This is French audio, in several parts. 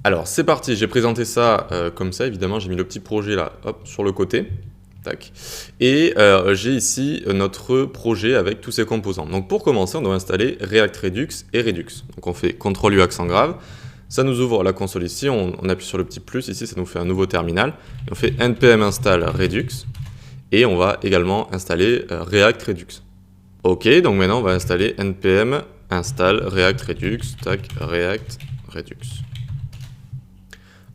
Alors, c'est parti, j'ai présenté ça comme ça, évidemment, j'ai mis le petit projet là, hop, sur le côté. Tac. Et j'ai ici notre projet avec tous ses composants. Donc pour commencer, on doit installer React Redux et Redux. Donc on fait CTRL U accent grave. Ça nous ouvre la console ici, on appuie sur le petit plus ici, ça nous fait un nouveau terminal. Et on fait npm install Redux. Et on va également installer React Redux. Ok, donc maintenant on va installer npm install React Redux, tac, React Redux.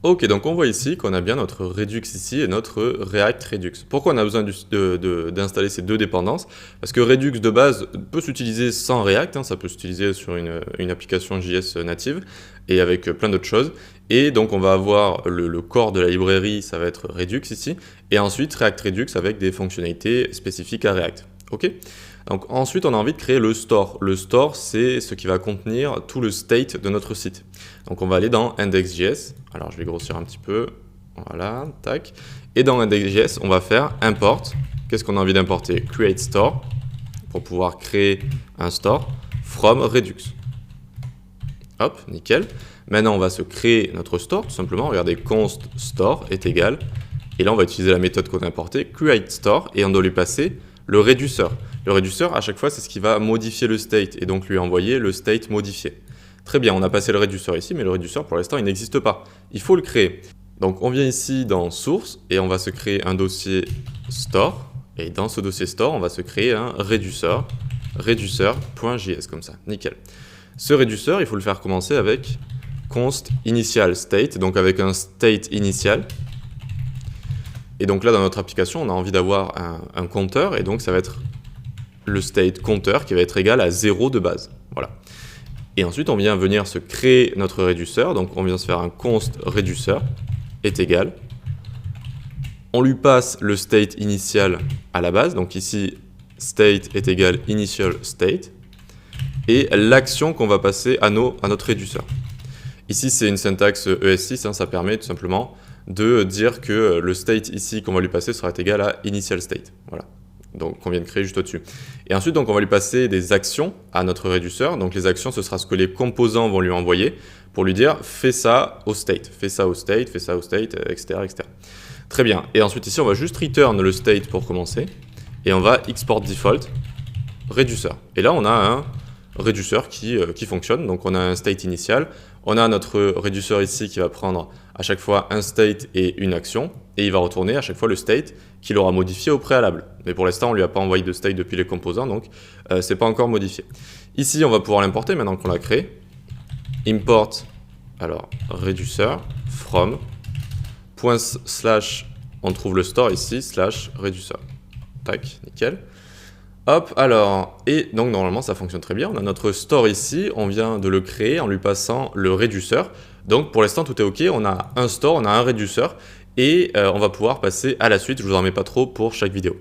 Ok, donc on voit ici qu'on a bien notre Redux ici et notre React Redux. Pourquoi on a besoin d'installer ces deux dépendances? Parce que Redux de base peut s'utiliser sans React, ça peut s'utiliser sur une application JS native et avec plein d'autres choses. Et donc on va avoir le corps de la librairie, ça va être Redux ici, et ensuite React Redux avec des fonctionnalités spécifiques à React. Ok? Donc ensuite, on a envie de créer le store. Le store, c'est ce qui va contenir tout le state de notre site. Donc on va aller dans index.js. Alors je vais grossir un petit peu. Voilà, tac. Et dans index.js, on va faire import. Qu'est-ce qu'on a envie d'importer? Create store pour pouvoir créer un store from Redux. Hop, nickel. Maintenant, on va se créer notre store tout simplement. Regardez, const store est égal. Et là, on va utiliser la méthode qu'on a importée, create store, et on doit lui passer le réduceur. Le réduceur, à chaque fois, c'est ce qui va modifier le state et donc lui envoyer le state modifié. Très bien, on a passé le réduceur ici, mais le réduceur, pour l'instant, il n'existe pas. Il faut le créer. Donc, on vient ici dans Source et on va se créer un dossier Store. Et dans ce dossier Store, on va se créer un réduceur, réduceur.js, comme ça. Nickel. Ce réduceur, il faut le faire commencer avec const initial state, donc avec un state initial. Et donc là, dans notre application, on a envie d'avoir un compteur, et donc ça va être le state compteur qui va être égal à 0 de base. Voilà. Et ensuite, on vient venir se créer notre réduceur, donc on vient se faire un const réduceur est égal. On lui passe le state initial à la base, donc ici, state est égal initial state, et l'action qu'on va passer à notre réduceur. Ici, c'est une syntaxe ES6, ça permet tout simplement de dire que le state ici qu'on va lui passer sera égal à initial state. Voilà. Donc qu'on vient de créer juste au-dessus. Et ensuite, donc, on va lui passer des actions à notre réduceur. Donc les actions, ce sera ce que les composants vont lui envoyer pour lui dire fais ça au state, fais ça au state, fais ça au state, etc., etc. Très bien. Et ensuite ici, on va juste return le state pour commencer. Et on va export default réduceur. Et là, on a un réduceur qui fonctionne. Donc on a un state initial. On a notre réduceur ici qui va prendre à chaque fois un state et une action. Et il va retourner à chaque fois le state qu'il aura modifié au préalable. Mais pour l'instant, on ne lui a pas envoyé de state depuis les composants, donc ce n'est pas encore modifié. Ici, on va pouvoir l'importer maintenant qu'on l'a créé. Import, alors, réduceur, from, point slash, on trouve le store ici, slash réduceur. Tac, nickel. Hop, alors, et donc normalement ça fonctionne très bien. On a notre store ici, on vient de le créer en lui passant le réduceur. Donc pour l'instant tout est ok, on a un store, on a un réduceur et on va pouvoir passer à la suite. Je vous en mets pas trop pour chaque vidéo.